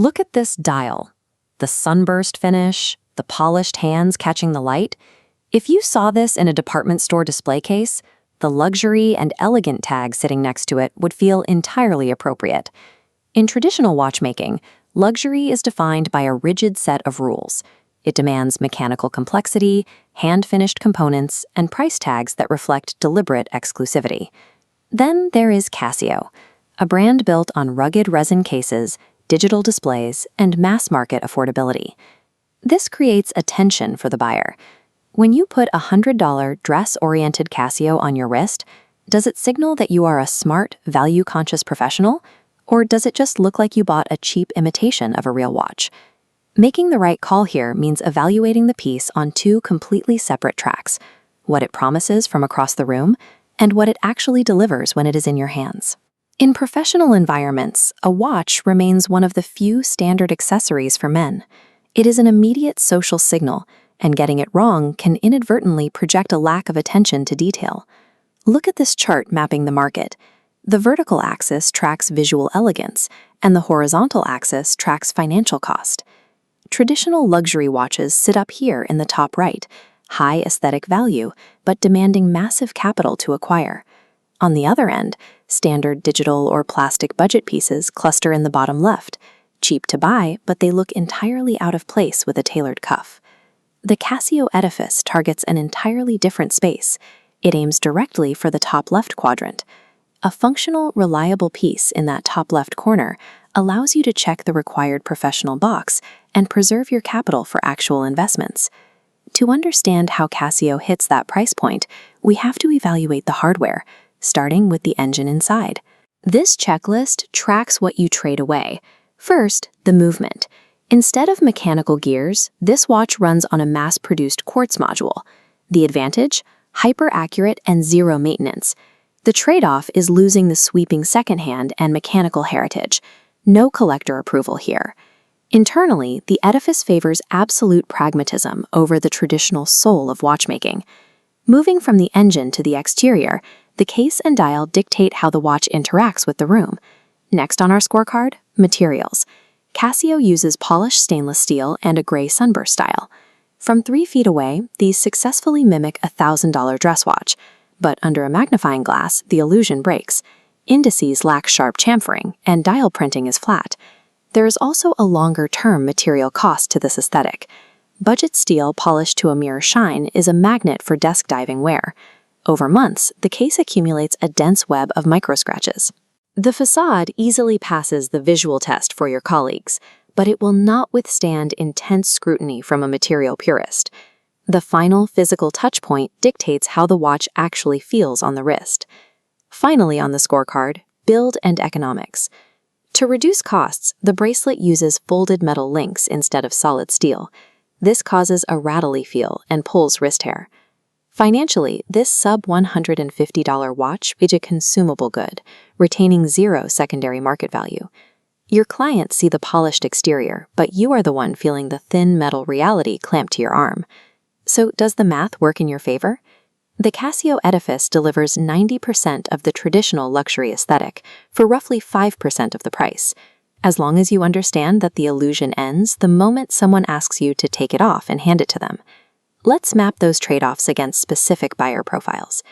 Look at this dial. The sunburst finish, the polished hands catching the light. If you saw this in a department store display case, the luxury and elegant tag sitting next to it would feel entirely appropriate. In traditional watchmaking, luxury is defined by a rigid set of rules. It demands mechanical complexity, hand-finished components, and price tags that reflect deliberate exclusivity. Then there is Casio, a brand built on rugged resin cases, digital displays, and mass-market affordability. This creates a tension for the buyer. When you put a $100 dress-oriented Casio on your wrist, does it signal that you are a smart, value-conscious professional? Or does it just look like you bought a cheap imitation of a real watch? Making the right call here means evaluating the piece on two completely separate tracks: what it promises from across the room and what it actually delivers when it is in your hands. In professional environments, a watch remains one of the few standard accessories for men. It is an immediate social signal, and getting it wrong can inadvertently project a lack of attention to detail. Look at this chart mapping the market. The vertical axis tracks visual elegance, and the horizontal axis tracks financial cost. Traditional luxury watches sit up here in the top right, high aesthetic value, but demanding massive capital to acquire. On the other end, standard digital or plastic budget pieces cluster in the bottom left, cheap to buy, but they look entirely out of place with a tailored cuff. The Casio Edifice targets an entirely different space. It aims directly for the top left quadrant. A functional, reliable piece in that top left corner allows you to check the required professional box and preserve your capital for actual investments. To understand how Casio hits that price point, we have to evaluate the hardware, starting with the engine inside. This checklist tracks what you trade away. First, the movement. Instead of mechanical gears, this watch runs on a mass-produced quartz module. The advantage? Hyper-accurate and zero maintenance. The trade-off is losing the sweeping second-hand and mechanical heritage. No collector approval here. Internally, the Edifice favors absolute pragmatism over the traditional soul of watchmaking. Moving from the engine to the exterior, the case and dial dictate how the watch interacts with the room. Next on our scorecard, materials. Casio uses polished stainless steel and a gray sunburst style. From 3 feet away, these successfully mimic a $1,000 dress watch, but under a magnifying glass, the illusion breaks. Indices lack sharp chamfering, and dial printing is flat. There is also a longer-term material cost to this aesthetic. Budget steel polished to a mirror shine is a magnet for desk diving wear. Over months, the case accumulates a dense web of microscratches. The facade easily passes the visual test for your colleagues, but it will not withstand intense scrutiny from a material purist. The final physical touchpoint dictates how the watch actually feels on the wrist. Finally on the scorecard, build and economics. To reduce costs, the bracelet uses folded metal links instead of solid steel. This causes a rattly feel and pulls wrist hair. Financially, this sub-$150 watch is a consumable good, retaining zero secondary market value. Your clients see the polished exterior, but you are the one feeling the thin metal reality clamped to your arm. So does the math work in your favor? The Casio Edifice delivers 90% of the traditional luxury aesthetic for roughly 5% of the price, as long as you understand that the illusion ends the moment someone asks you to take it off and hand it to them. Let's map those trade-offs against specific buyer profiles.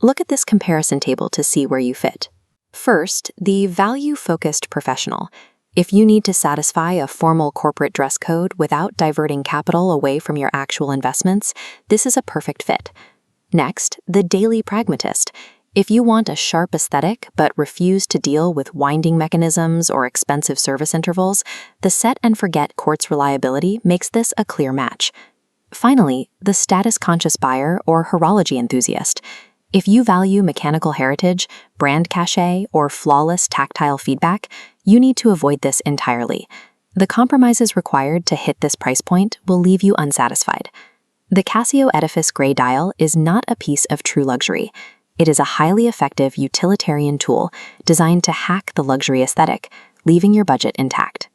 Look at this comparison table to see where you fit. First, the value-focused professional. If you need to satisfy a formal corporate dress code without diverting capital away from your actual investments, this is a perfect fit. Next, the daily pragmatist. If you want a sharp aesthetic but refuse to deal with winding mechanisms or expensive service intervals, the set-and-forget quartz reliability makes this a clear match. Finally, the status-conscious buyer or horology enthusiast. If you value mechanical heritage, brand cachet, or flawless tactile feedback, you need to avoid this entirely. The compromises required to hit this price point will leave you unsatisfied. The Casio Edifice Gray Dial is not a piece of true luxury. It is a highly effective utilitarian tool designed to hack the luxury aesthetic, leaving your budget intact.